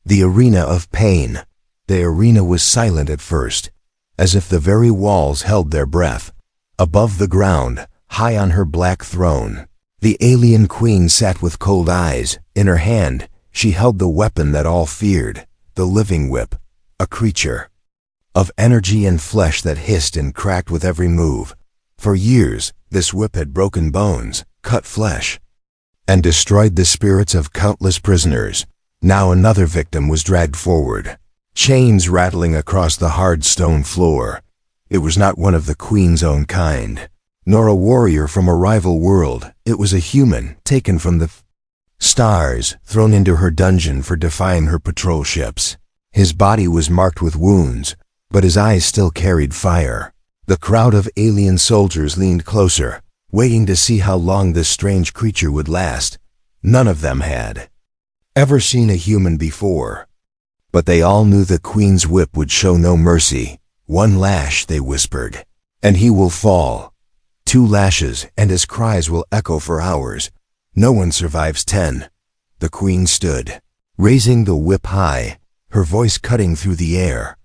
The arena of pain. The arena was silent at first, as if the very walls held their breath. Above the ground, high on her black throne, the alien queen sat with cold eyes. In her hand, she held the weapon that all feared, the living whip, a creature of energy and flesh that hissed and cracked with every move. For years, this whip had broken bones, cut flesh, and destroyed the spirits of countless prisoners. Now another victim was dragged forward, chains rattling across the hard stone floor. It was not one of the queen's own kind, nor a warrior from a rival world. It was a human taken from the stars, thrown into her dungeon for defying her patrol ships. His body was marked with wounds, but his eyes still carried fire. The crowd of alien soldiers leaned closer, waiting to see how long this strange creature would last. None of them had ever seen a human before, but they all knew the queen's whip would show no mercy. One lash, they whispered, and he will fall. 2 lashes, and his cries will echo for hours. No one survives 10. The queen stood, raising the whip high, her voice cutting through the air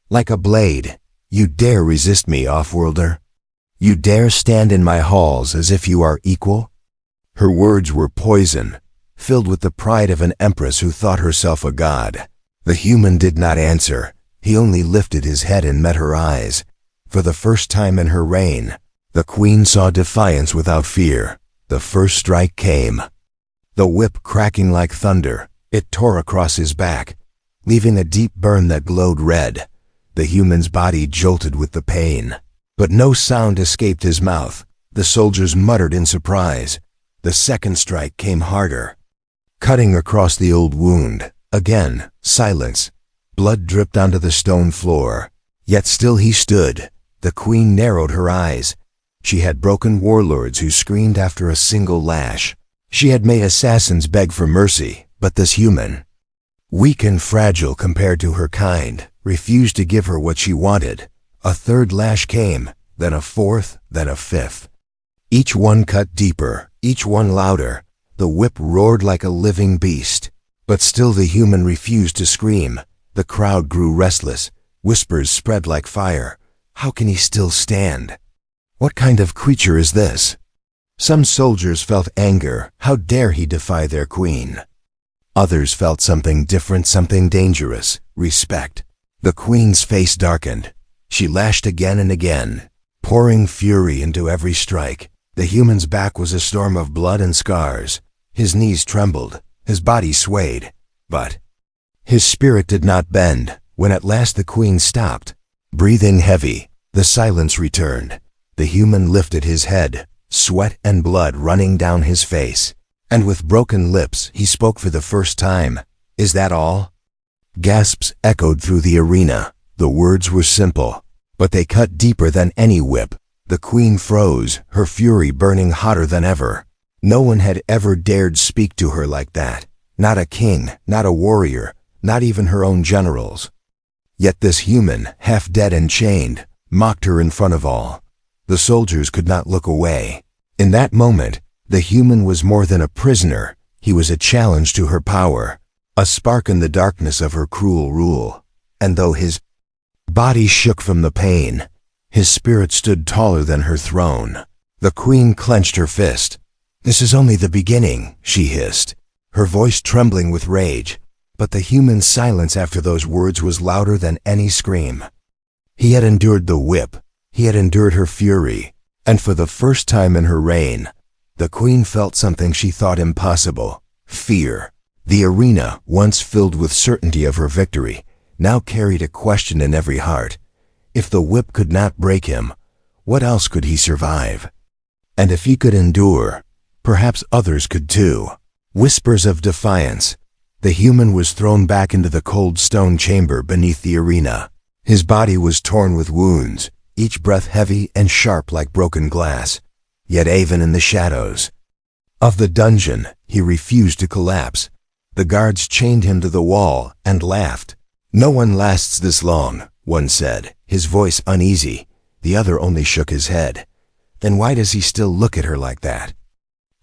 like a blade. You dare resist me, offworlder? You dare stand in my halls as if you are equal? Her words were poison, filled with the pride of an empress who thought herself a god. The human did not answer. He only lifted his head and met her eyes. For the first time in her reign, the queen saw defiance without fear. The first strike came. The whip cracking like thunder, it tore across his back, leaving a deep burn that glowed red. The human's body jolted with the pain, but no sound escaped his mouth. The soldiers muttered in surprise. The second strike came harder, cutting across the old wound. Again, silence. Blood dripped onto the stone floor. Yet still he stood. The queen narrowed her eyes. She had broken warlords who screamed after a single lash. She had made assassins beg for mercy, but this human, weak and fragile compared to her kind, refused to give her what she wanted. A third lash came, then a fourth, then a fifth. Each one cut deeper, each one louder. The whip roared like a living beast, but still the human refused to scream. The crowd grew restless. Whispers spread like fire. How can he still stand? What kind of creature is this? Some soldiers felt anger. How dare he defy their queen? Others felt something different, something dangerous. Respect. The queen's face darkened. She lashed again and again, pouring fury into every strike. The human's back was a storm of blood and scars. His knees trembled. His body swayed. But his spirit did not bend. When at last the queen stopped, breathing heavy, the silence returned. The human lifted his head, sweat and blood running down his face, and with broken lips he spoke for the first time. Is that all? Gasps echoed through the arena. The words were simple, but they cut deeper than any whip. The queen froze, her fury burning hotter than ever. No one had ever dared speak to her like that. Not a king, not a warrior, not even her own generals. Yet this human, half dead and chained, mocked her in front of all. The soldiers could not look away. In that moment, the human was more than a prisoner. He was a challenge to her power, a spark in the darkness of her cruel rule. And though his body shook from the pain, his spirit stood taller than her throne. The queen clenched her fist. "This is only the beginning," she hissed, her voice trembling with rage. But the human's silence after those words was louder than any scream. He had endured the whip. He had endured her fury. And for the first time in her reign, the queen felt something she thought impossible: fear. The arena, once filled with certainty of her victory, now carried a question in every heart. If the whip could not break him, what else could he survive? And if he could endure, perhaps others could too. Whispers of defiance. The human was thrown back into the cold stone chamber beneath the arena. His body was torn with wounds, each breath heavy and sharp like broken glass. Yet even in the shadows of the dungeon, he refused to collapse. The guards chained him to the wall and laughed. "No one lasts this long," one said, his voice uneasy. The other only shook his head. "Then why does he still look at her like that?"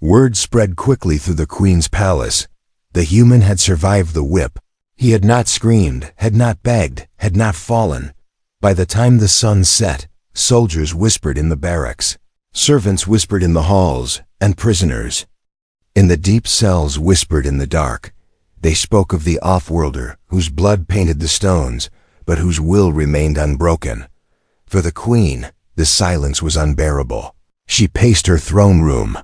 Word spread quickly through the queen's palace. The human had survived the whip. He had not screamed, had not begged, had not fallen. By the time the sun set, soldiers whispered in the barracks, servants whispered in the halls, and prisoners in the deep cells whispered in the dark. They spoke of the off-worlder whose blood painted the stones, but whose will remained unbroken. For the queen, the silence was unbearable. She paced her throne room,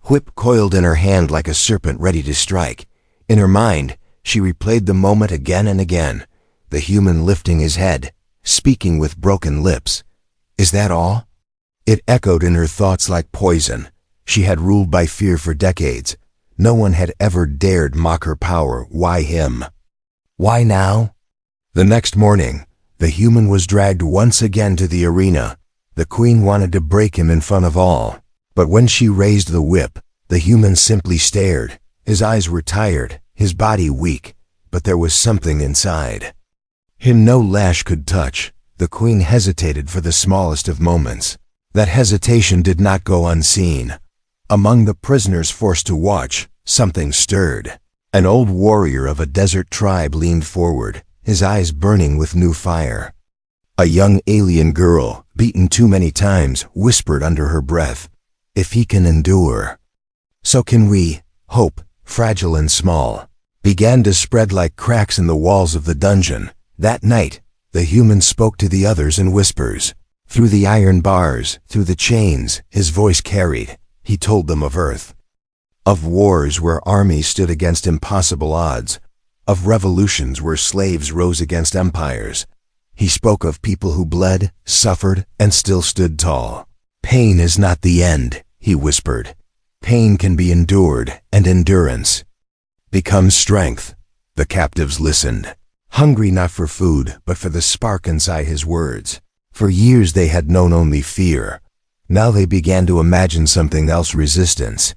whip coiled in her hand like a serpent ready to strike. In her mind, she replayed the moment again and again, the human lifting his head, speaking with broken lips. Is that all? It echoed in her thoughts like poison. She had ruled by fear for decades. No one had ever dared mock her power. Why him? Why now? The next morning, the human was dragged once again to the arena. The queen wanted to break him in front of all. But when she raised the whip, the human simply stared. His eyes were tired, his body weak, but there was something inside him no lash could touch. The queen hesitated for the smallest of moments. That hesitation did not go unseen. Among the prisoners forced to watch, something stirred. An old warrior of a desert tribe leaned forward, his eyes burning with new fire. A young alien girl, beaten too many times, whispered under her breath, "If he can endure, so can we." Hope, fragile and small, began to spread like cracks in the walls of the dungeon. That night, the human spoke to the others in whispers. Through the iron bars, through the chains, his voice carried. He told them of Earth, of wars where armies stood against impossible odds, of revolutions where slaves rose against empires. He spoke of people who bled, suffered, and still stood tall. Pain is not the end, he whispered. Pain can be endured, and endurance becomes strength. The captives listened, hungry not for food, but for the spark inside his words. For years they had known only fear. Now they began to imagine something else: resistance.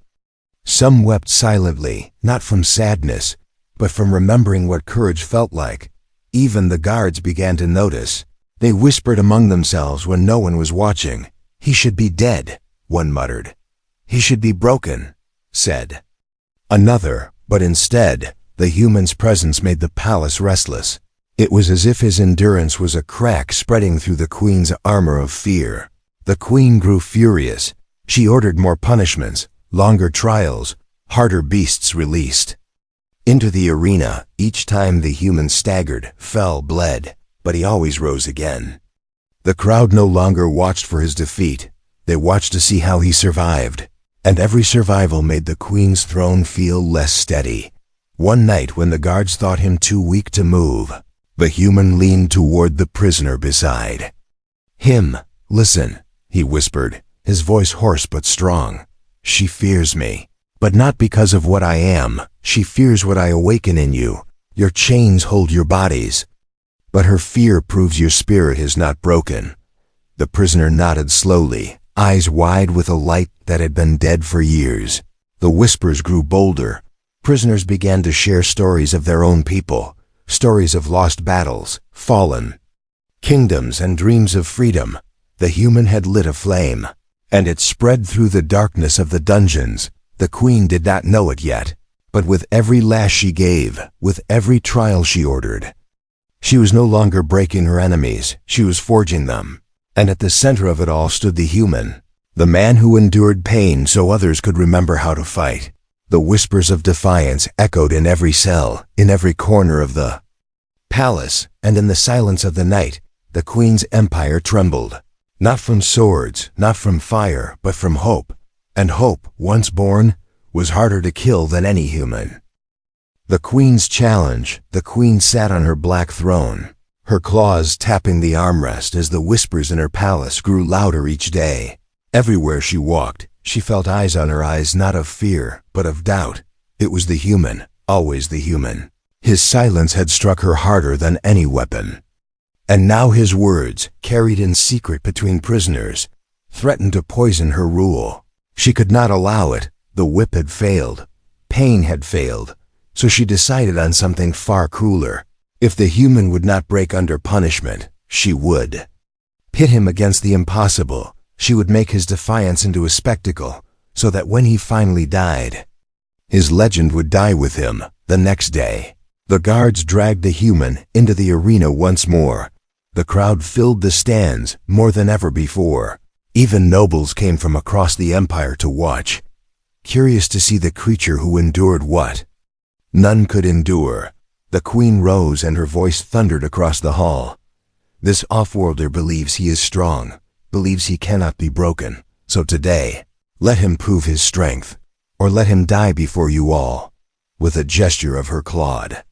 Some wept silently, not from sadness, but from remembering what courage felt like. Even the guards began to notice. They whispered among themselves when no one was watching. "He should be dead," one muttered. "He should be broken," said another, but instead, the human's presence made the palace restless. It was as if his endurance was a crack spreading through the queen's armor of fear. The queen grew furious. She ordered more punishments, longer trials, harder beasts released. Into the arena, each time the human staggered, fell, bled, but he always rose again. The crowd no longer watched for his defeat. They watched to see how he survived. And every survival made the queen's throne feel less steady. One night, when the guards thought him too weak to move, the human leaned toward the prisoner beside him. "Listen," he whispered, his voice hoarse but strong. "She fears me, but not because of what I am. She fears what I awaken in you. Your chains hold your bodies, but her fear proves your spirit is not broken." The prisoner nodded slowly, eyes wide with a light that had been dead for years. The whispers grew bolder. Prisoners began to share stories of their own people, stories of lost battles, fallen kingdoms, and dreams of freedom. The human had lit a flame, and it spread through the darkness of the dungeons. The queen did not know it yet, but with every lash she gave, with every trial she ordered, she was no longer breaking her enemies, she was forging them. And at the center of it all stood the human, the man who endured pain so others could remember how to fight. The whispers of defiance echoed in every cell, in every corner of the palace, and in the silence of the night, the queen's empire trembled. Not from swords, not from fire, but from hope. And hope, once born, was harder to kill than any human. The queen's challenge. The queen sat on her black throne, her claws tapping the armrest as the whispers in her palace grew louder each day. Everywhere she walked, she felt eyes on her eyes, not of fear, but of doubt. It was the human, always the human. His silence had struck her harder than any weapon. And now his words, carried in secret between prisoners, threatened to poison her rule. She could not allow it. The whip had failed. Pain had failed. So she decided on something far crueler. If the human would not break under punishment, she would pit him against the impossible. She would make his defiance into a spectacle, so that when he finally died, his legend would die with him. The next day, The guards dragged the human into the arena once more. The crowd filled the stands more than ever before. Even nobles came from across the empire to watch, curious to see the creature who endured what none could endure. The queen rose and her voice thundered across the hall. This off-worlder believes he is strong, believes he cannot be broken. So today, let him prove his strength, or let him die before you all. With a gesture of her clawed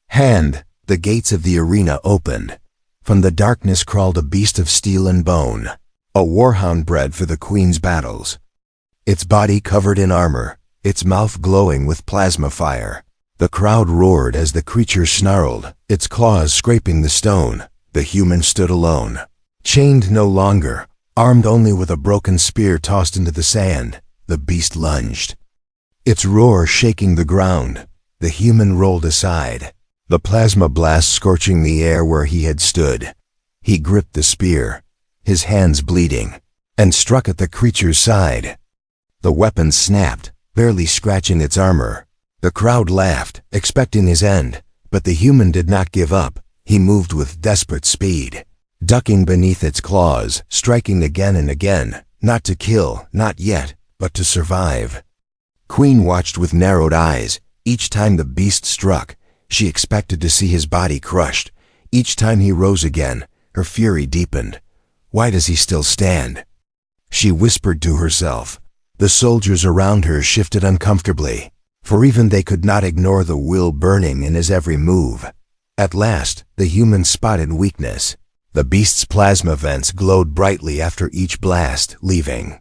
hand, the gates of the arena opened. From the darkness crawled a beast of steel and bone, a warhound bred for the queen's battles. Its body covered in armor, its mouth glowing with plasma fire. The crowd roared as the creature snarled, its claws scraping the stone. The human stood alone, chained no longer, armed only with a broken spear tossed into the sand. The beast lunged, its roar shaking the ground. The human rolled aside, the plasma blast scorching the air where he had stood. He gripped the spear, his hands bleeding, and struck at the creature's side. The weapon snapped, barely scratching its armor. The crowd laughed, expecting his end, but the human did not give up. He moved with desperate speed, ducking beneath its claws, striking again and again, not to kill, not yet, but to survive. Queen watched with narrowed eyes. Each time the beast struck, she expected to see his body crushed. Each time he rose again, her fury deepened. Why does he still stand? She whispered to herself. The soldiers around her shifted uncomfortably, for even they could not ignore the will burning in his every move. At last, the human spotted weakness. The beast's plasma vents glowed brightly after each blast, leaving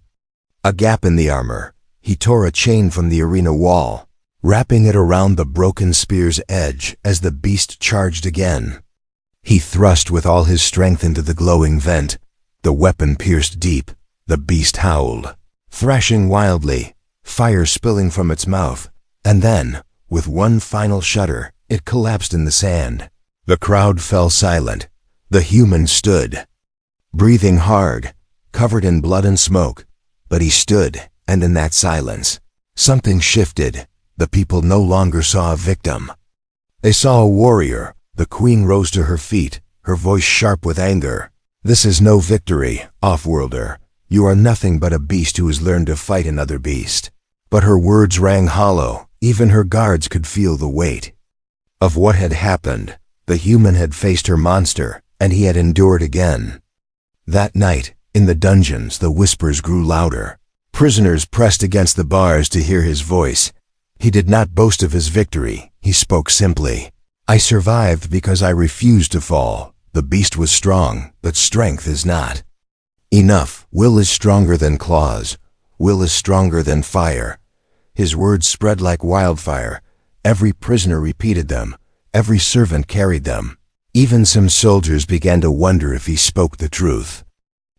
a gap in the armor. He tore a chain from the arena wall, wrapping it around the broken spear's edge as the beast charged again. He thrust with all his strength into the glowing vent. The weapon pierced deep. The beast howled, thrashing wildly, fire spilling from its mouth, and then, with one final shudder, it collapsed in the sand. The crowd fell silent. The human stood, breathing hard, covered in blood and smoke. But he stood, and in that silence, something shifted. The people no longer saw a victim. They saw a warrior. The queen rose to her feet, her voice sharp with anger. This is no victory, off-worlder. You are nothing but a beast who has learned to fight another beast. But her words rang hollow. Even her guards could feel the weight of what had happened. The human had faced her monster, and he had endured again. That night, in the dungeons, the whispers grew louder. Prisoners pressed against the bars to hear his voice. He did not boast of his victory. He spoke simply. I survived because I refused to fall. The beast was strong, but strength is not enough. Will is stronger than claws. Will is stronger than fire. His words spread like wildfire. Every prisoner repeated them. Every servant carried them. Even some soldiers began to wonder if he spoke the truth.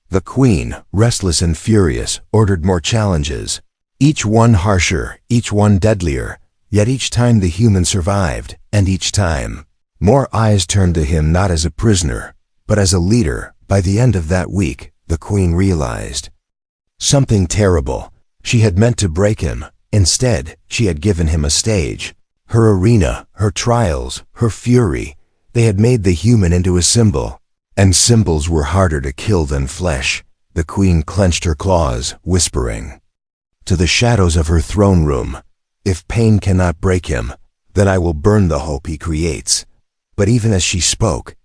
The queen, restless and furious, ordered more challenges. Each one harsher, each one deadlier. Yet each time the human survived, and each time, more eyes turned to him not as a prisoner, but as a leader. By the end of that week, the queen realized something terrible. She had meant to break him. Instead, she had given him a stage. Her arena, her trials, her fury, they had made the human into a symbol. And symbols were harder to kill than flesh. The queen clenched her claws, whispering to the shadows of her throne room, if pain cannot break him, then I will burn the hope he creates. But even as she spoke,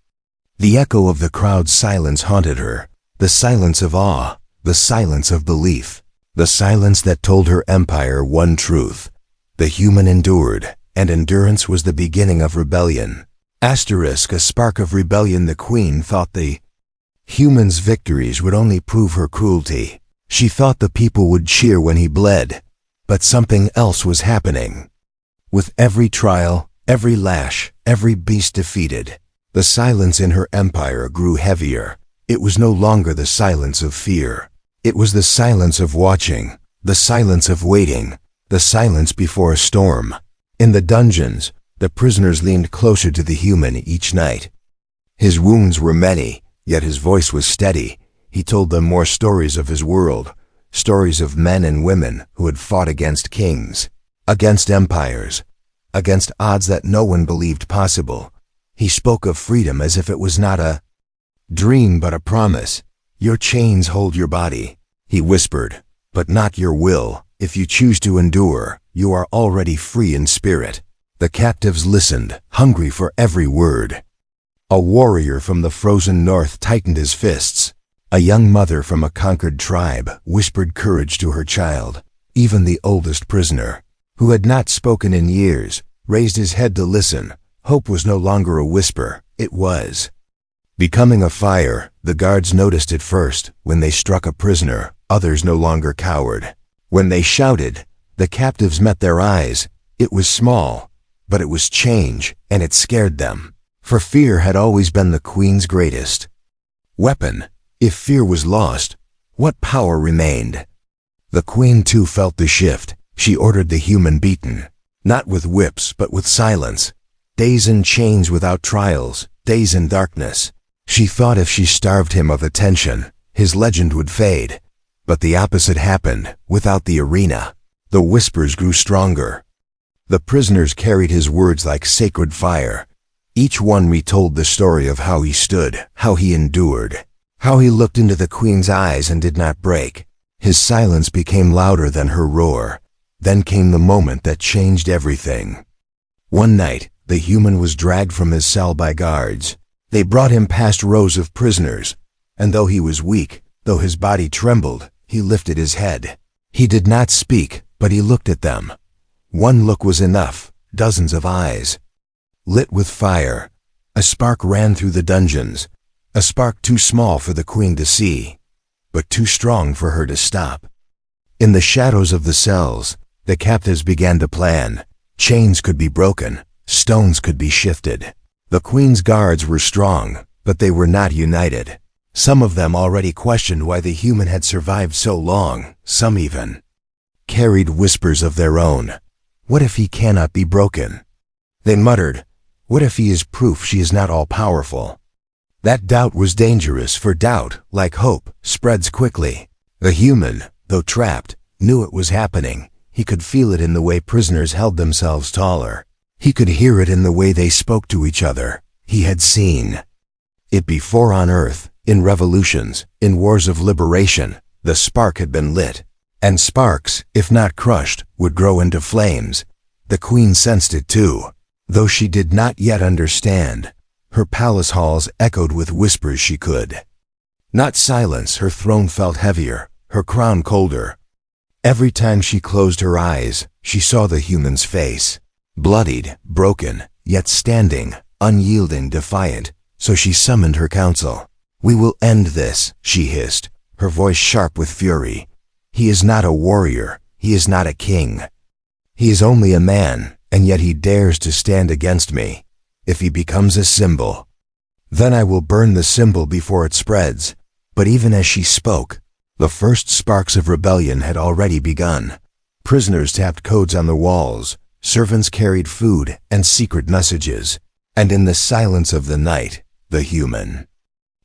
the echo of the crowd's silence haunted her. The silence of awe, the silence of belief, the silence that told her empire one truth. The human endured, and endurance was the beginning of rebellion. A spark of rebellion. The queen thought the human's victories would only prove her cruelty. She thought the people would cheer when he bled. But something else was happening. With every trial, every lash, every beast defeated, the silence in her empire grew heavier. It was no longer the silence of fear. It was the silence of watching, the silence of waiting, the silence before a storm. In the dungeons, the prisoners leaned closer to the human each night. His wounds were many, yet his voice was steady. He told them more stories of his world, stories of men and women who had fought against kings, against empires, against odds that no one believed possible. He spoke of freedom as if it was not a dream but a promise. Your chains hold your body, he whispered, but not your will. If you choose to endure, you are already free in spirit. The captives listened, hungry for every word. A warrior from the frozen north tightened his fists. A young mother from a conquered tribe whispered courage to her child. Even the oldest prisoner, who had not spoken in years, raised his head to listen. Hope was no longer a whisper, it was becoming a fire. The guards noticed it first. When they struck a prisoner, others no longer cowered. When they shouted, the captives met their eyes. It was small, but it was change, and it scared them. For fear had always been the queen's greatest weapon. If fear was lost, what power remained? The queen too felt the shift. She ordered the human beaten, not with whips but with silence. Days in chains without trials, days in darkness. She thought if she starved him of attention, his legend would fade. But the opposite happened. Without the arena, the whispers grew stronger. The prisoners carried his words like sacred fire. Each one retold the story of how he stood, how he endured, how he looked into the queen's eyes and did not break. His silence became louder than her roar. Then came the moment that changed everything. One night, the human was dragged from his cell by guards. They brought him past rows of prisoners, and though he was weak, though his body trembled, he lifted his head. He did not speak, but he looked at them. One look was enough. Dozens of eyes, lit with fire. A spark ran through the dungeons. A spark too small for the queen to see, but too strong for her to stop. In the shadows of the cells, the captives began to plan. Chains could be broken, stones could be shifted. The queen's guards were strong, but they were not united. Some of them already questioned why the human had survived so long. Some even carried whispers of their own. What if he cannot be broken? They muttered, what if he is proof she is not all-powerful? That doubt was dangerous, for doubt, like hope, spreads quickly. The human, though trapped, knew it was happening. He could feel it in the way prisoners held themselves taller. He could hear it in the way they spoke to each other. He had seen it before on Earth, in revolutions, in wars of liberation. The spark had been lit, and sparks, if not crushed, would grow into flames. The queen sensed it too, though she did not yet understand. Her palace halls echoed with whispers she could not silence. Her throne felt heavier, her crown colder. Every time she closed her eyes, she saw the human's face, bloodied, broken, yet standing, unyielding, defiant. So she summoned her council. We will end this, she hissed, her voice sharp with fury. He is not a warrior, he is not a king. He is only a man, and yet he dares to stand against me. If he becomes a symbol, then I will burn the symbol before it spreads. But even as she spoke, the first sparks of rebellion had already begun. Prisoners tapped codes on the walls, servants carried food and secret messages, and in the silence of the night, the human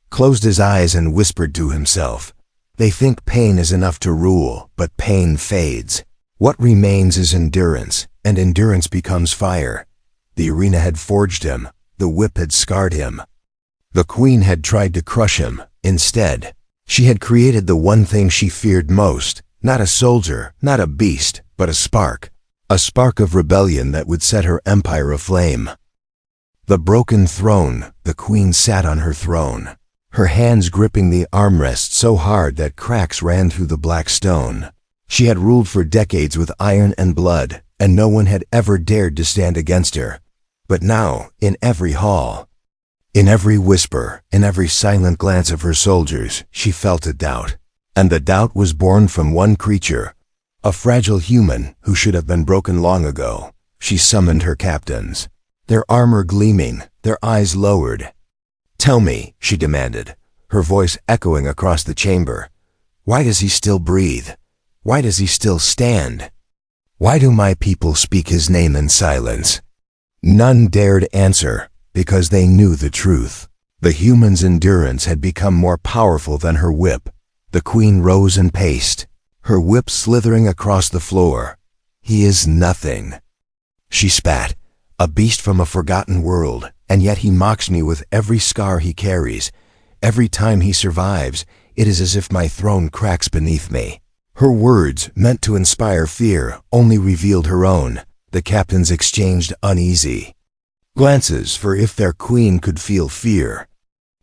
closed his eyes and whispered to himself, they think pain is enough to rule, but pain fades. What remains is endurance, and endurance becomes fire. The arena had forged him, the whip had scarred him. The queen had tried to crush him. Instead, she had created the one thing she feared most, not a soldier, not a beast, but a spark of rebellion that would set her empire aflame. The broken throne. The queen sat on her throne, her hands gripping the armrest so hard that cracks ran through the black stone. She had ruled for decades with iron and blood, and no one had ever dared to stand against her. But now, in every hall, in every whisper, in every silent glance of her soldiers, she felt a doubt. And the doubt was born from one creature, a fragile human who should have been broken long ago. She summoned her captains, their armor gleaming, their eyes lowered. Tell me, she demanded, her voice echoing across the chamber, why does he still breathe? Why does he still stand? Why do my people speak his name in silence? None dared answer, because they knew the truth. The human's endurance had become more powerful than her whip. The queen rose and paced, her whip slithering across the floor. He is nothing, she spat. a beast from a forgotten world, and yet he mocks me with every scar he carries. Every time he survives, it is as if my throne cracks beneath me." Her words, meant to inspire fear, only revealed her own. The captains exchanged uneasy glances, for if their queen could feel fear,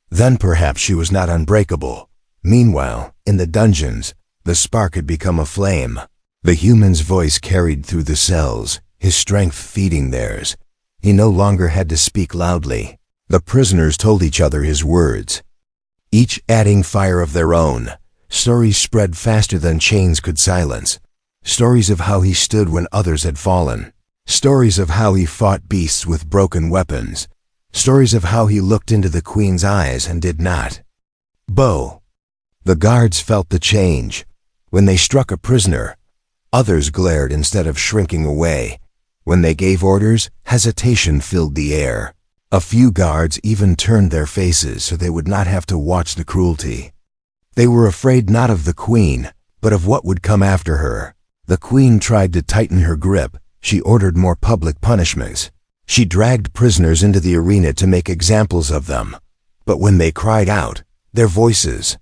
then perhaps she was not unbreakable. Meanwhile, in the dungeons, the spark had become a flame. The human's voice carried through the cells, his strength feeding theirs. He no longer had to speak loudly. The prisoners told each other his words, each adding fire of their own. Stories spread faster than chains could silence. Stories of how he stood when others had fallen. Stories of how he fought beasts with broken weapons. Stories of how he looked into the queen's eyes and did not bow. The guards felt the change. When they struck a prisoner, others glared instead of shrinking away. When they gave orders, hesitation filled the air. A few guards even turned their faces so they would not have to watch the cruelty. They were afraid not of the queen, but of what would come after her. The queen tried to tighten her grip. She ordered more public punishments. She dragged prisoners into the arena to make examples of them. But when they cried out, their voices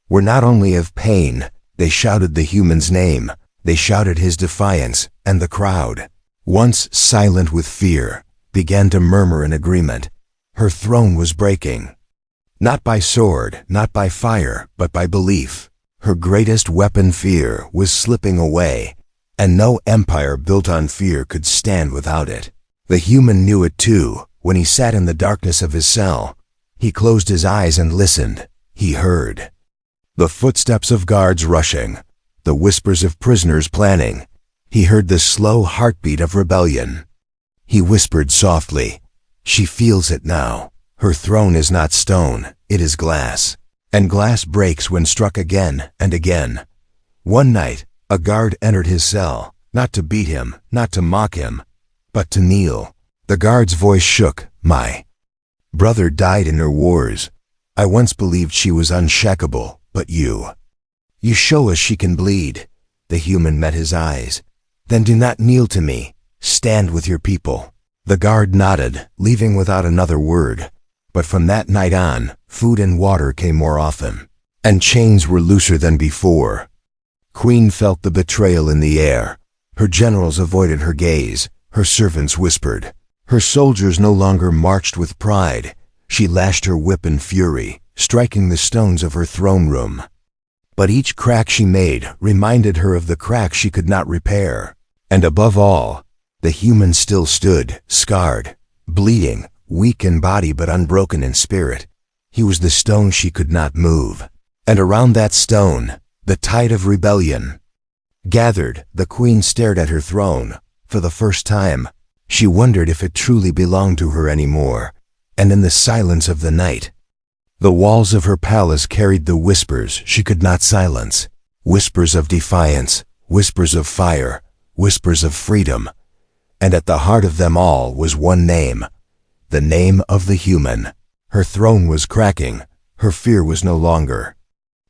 were not only of pain. They shouted the human's name. They shouted his defiance, and the crowd, once silent with fear, began to murmur in agreement. Her throne was breaking. Not by sword, not by fire, but by belief. Her greatest weapon, fear, was slipping away, and no empire built on fear could stand without it. The human knew it too. When he sat in the darkness of his cell, he closed his eyes and listened. He heard the footsteps of guards rushing, the whispers of prisoners planning. He heard the slow heartbeat of rebellion. He whispered softly, "She feels it now. Her throne is not stone, it is glass. And glass breaks when struck again and again." One night, a guard entered his cell, not to beat him, not to mock him, but to kneel. The guard's voice shook. "My brother died in her wars. I once believed she was unshakable, but you show us she can bleed." The human met his eyes. "Then do not kneel to me. Stand with your people." The guard nodded, leaving without another word. But from that night on, food and water came more often, and chains were looser than before. Queen felt the betrayal in the air. Her generals avoided her gaze. Her servants whispered. Her soldiers no longer marched with pride. She lashed her whip in fury, striking the stones of her throne room. But each crack she made reminded her of the cracks she could not repair. And above all, the human still stood, scarred, bleeding, weak in body but unbroken in spirit. He was the stone she could not move. And around that stone, the tide of rebellion gathered. The queen stared at her throne. For the first time, she wondered if it truly belonged to her anymore. And in the silence of the night, the walls of her palace carried the whispers she could not silence. Whispers of defiance, whispers of fire, whispers of freedom. And at the heart of them all was one name, the name of the human. Her throne was cracking. Her fear was no longer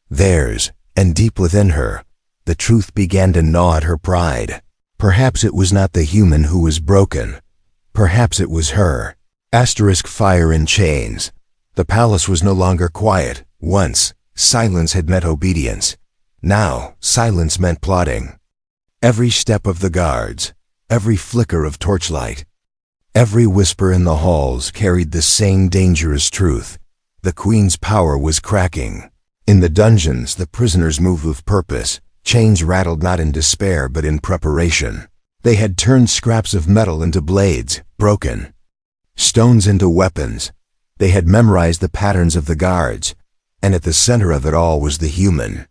theirs, and deep within her, the truth began to gnaw at her pride. Perhaps it was not the human who was broken. Perhaps it was her. Fire in chains. The palace was no longer quiet. Once, silence had meant obedience. Now, silence meant plotting. Every step of the guards, every flicker of torchlight, every whisper in the halls carried the same dangerous truth. The queen's power was cracking. In the dungeons, the prisoners moved with purpose. Chains rattled not in despair but in preparation. They had turned scraps of metal into blades, broken stones into weapons. They had memorized the patterns of the guards, and at the center of it all was the human.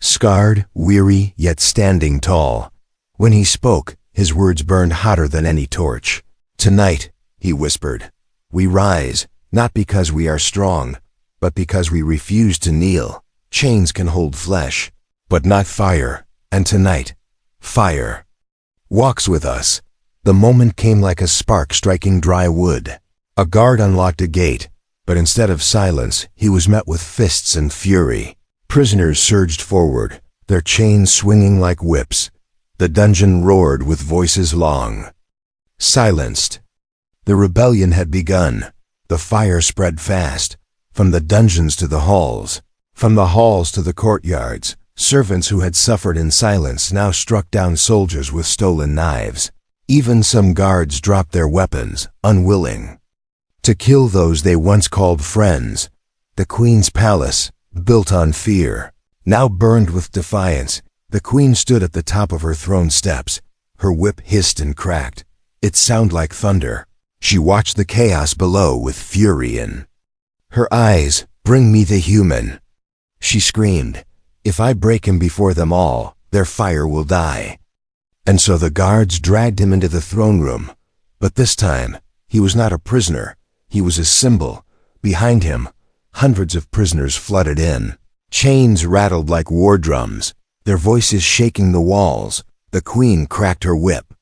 Scarred, weary, yet standing tall. When he spoke, his words burned hotter than any torch. "Tonight," he whispered, "we rise, not because we are strong, but because we refuse to kneel. Chains can hold flesh, but not fire, and tonight, fire walks with us." The moment came like a spark striking dry wood. A guard unlocked a gate, but instead of silence, he was met with fists and fury. Prisoners surged forward, their chains swinging like whips. The dungeon roared with voices long silenced. The rebellion had begun. The fire spread fast, from the dungeons to the halls, from the halls to the courtyards. Servants who had suffered in silence now struck down soldiers with stolen knives. Even some guards dropped their weapons, unwilling to kill those they once called friends. The queen's palace, built on fear, now burned with defiance. The queen stood at the top of her throne steps. Her whip hissed and cracked. It sounded like thunder. She watched the chaos below with fury in her eyes. "Bring me the human," she screamed. "If I break him before them all, their fire will die." And so the guards dragged him into the throne room. But this time, he was not a prisoner. He was a symbol. Behind him, hundreds of prisoners flooded in. Chains rattled like war drums, their voices shaking the walls. The queen cracked her whip,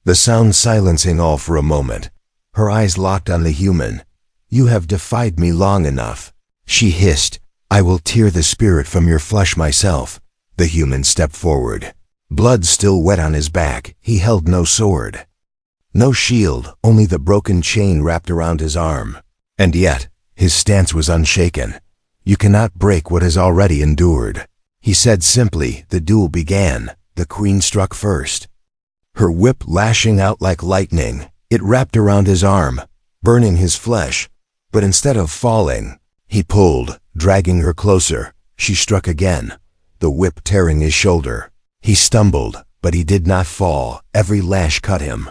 the sound silencing all for a moment. Her eyes locked on the human. "You have defied me long enough," she hissed. "I will tear the spirit from your flesh myself." The human stepped forward. Blood still wet on his back. He held no sword, no shield, only the broken chain wrapped around his arm. And yet, his stance was unshaken. "You cannot break what has already endured," he said simply. The duel began. The queen struck first, her whip lashing out like lightning. It wrapped around his arm, burning his flesh. But instead of falling, he pulled, dragging her closer. She struck again, the whip tearing his shoulder. He stumbled, but he did not fall. Every lash cut him.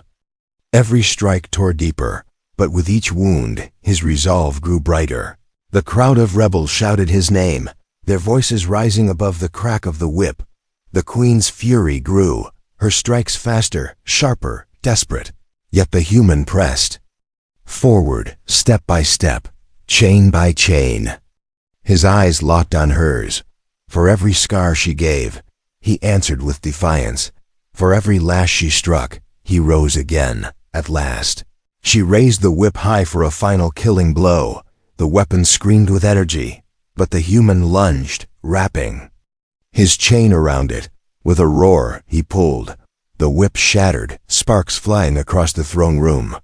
Every strike tore deeper. But with each wound, his resolve grew brighter. The crowd of rebels shouted his name, their voices rising above the crack of the whip. The queen's fury grew, her strikes faster, sharper, desperate. Yet the human pressed forward, step by step, chain by chain. His eyes locked on hers. For every scar she gave, he answered with defiance. For every lash she struck, he rose again. At last, she raised the whip high for a final killing blow. The weapon screamed with energy, but the human lunged, wrapping his chain around it. With a roar, he pulled. The whip shattered, sparks flying across the throne room.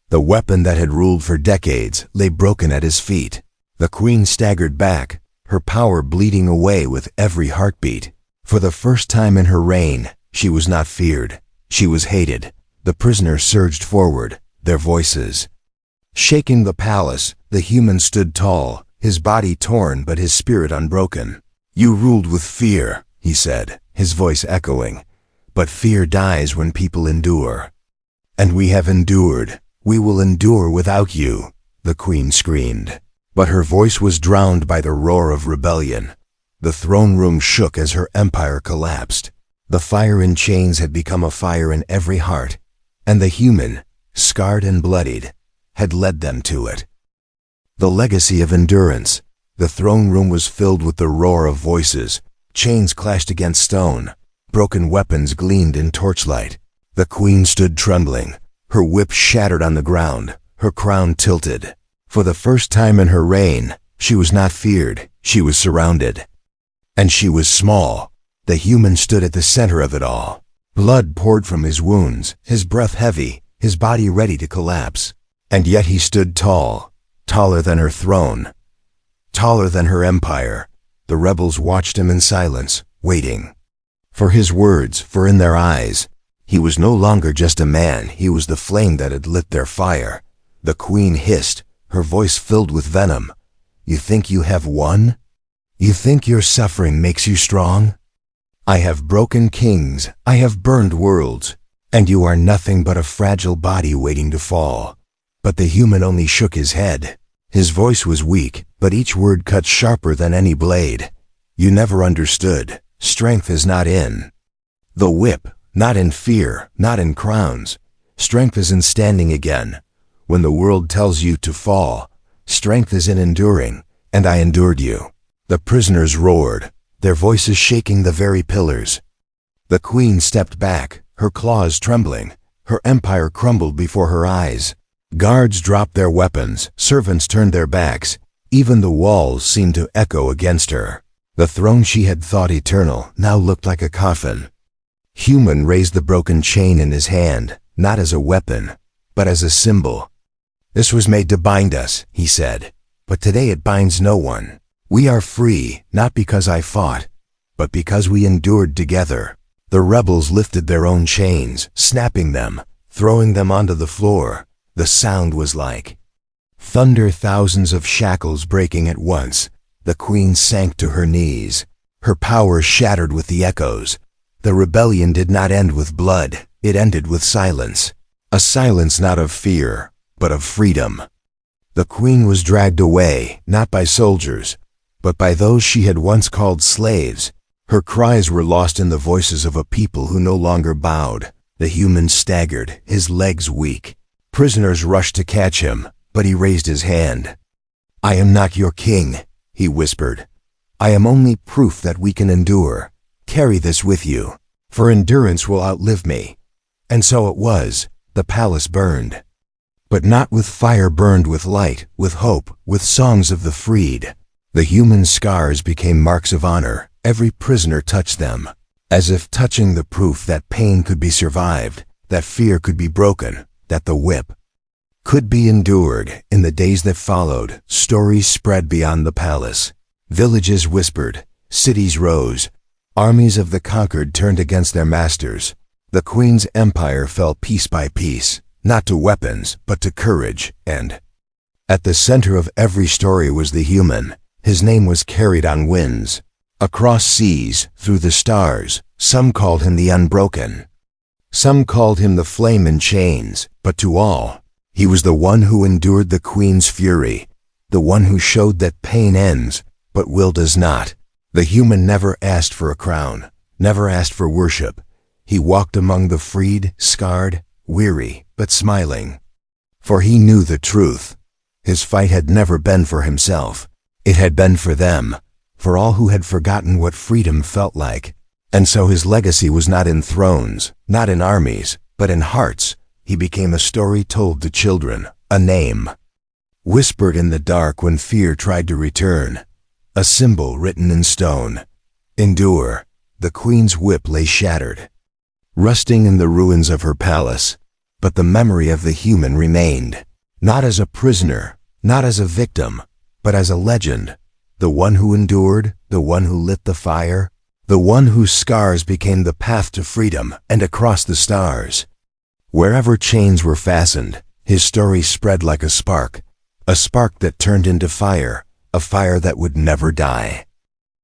The weapon that had ruled for decades lay broken at his feet. The queen staggered back, her power bleeding away with every heartbeat. For the first time in her reign, she was not feared. She was hated. The prisoners surged forward, their voices shaking the palace. The human stood tall, his body torn but his spirit unbroken. "You ruled with fear," he said, his voice echoing. "But fear dies when people endure. And we have endured. We will endure without you," the queen screamed. But her voice was drowned by the roar of rebellion. The throne room shook as her empire collapsed. The fire in chains had become a fire in every heart, and the human, scarred and bloodied, had led them to it. The legacy of endurance. The throne room was filled with the roar of voices. Chains clashed against stone. Broken weapons gleamed in torchlight. The queen stood trembling, her whip shattered on the ground, her crown tilted. For the first time in her reign, she was not feared, she was surrounded. And she was small. The human stood at the center of it all. Blood poured from his wounds, his breath heavy, his body ready to collapse. And yet he stood tall, taller than her throne, taller than her empire. The rebels watched him in silence, waiting for his words, for in their eyes, he was no longer just a man, he was the flame that had lit their fire. The queen hissed, her voice filled with venom. "You think you have won? You think your suffering makes you strong? I have broken kings, I have burned worlds, and you are nothing but a fragile body waiting to fall." But the human only shook his head. His voice was weak, but each word cut sharper than any blade. "You never understood. Strength is not in the whip, not in fear, not in crowns. Strength is in standing again. When the world tells you to fall, strength is in enduring, and I endured you." The prisoners roared, their voices shaking the very pillars. The queen stepped back, her claws trembling. Her empire crumbled before her eyes. Guards dropped their weapons, servants turned their backs. Even the walls seemed to echo against her. The throne she had thought eternal now looked like a coffin. Human raised the broken chain in his hand, not as a weapon, but as a symbol. This was made to bind us, he said, but today it binds no one. We are free, not because I fought, but because we endured together. The rebels lifted their own chains, snapping them, throwing them onto the floor. The sound was like thunder, thousands of shackles breaking at once. The queen sank to her knees. Her power shattered with the echoes. The rebellion did not end with blood, it ended with silence. A silence not of fear, but of freedom. The queen was dragged away, not by soldiers, but by those she had once called slaves. Her cries were lost in the voices of a people who no longer bowed. The human staggered, his legs weak. Prisoners rushed to catch him, but he raised his hand. "I am not your king," he whispered. "I am only proof that we can endure. Carry this with you, for endurance will outlive me." And so it was. The palace burned. But not with fire, burned with light, with hope, with songs of the freed. The human scars became marks of honor. Every prisoner touched them, as if touching the proof that pain could be survived, that fear could be broken, that the whip could be endured. In the days that followed, stories spread beyond the palace. Villages whispered, cities rose, armies of the conquered turned against their masters. The queen's empire fell piece by piece, not to weapons, but to courage, and at the center of every story was the human. His name was carried on winds, across seas, through the stars. Some called him the unbroken. Some called him the flame in chains, but to all, he was the one who endured the queen's fury, the one who showed that pain ends, but will does not. The human never asked for a crown, never asked for worship. He walked among the freed, scarred, weary, but smiling. For he knew the truth. His fight had never been for himself. It had been for them, for all who had forgotten what freedom felt like. And so his legacy was not in thrones, not in armies, but in hearts. He became a story told to children, a name whispered in the dark when fear tried to return, a symbol written in stone. Endure. The queen's whip lay shattered, rusting in the ruins of her palace, but the memory of the human remained, not as a prisoner, not as a victim, but as a legend. The one who endured, the one who lit the fire, the one whose scars became the path to freedom and across the stars. Wherever chains were fastened, his story spread like a spark that turned into fire, a fire that would never die.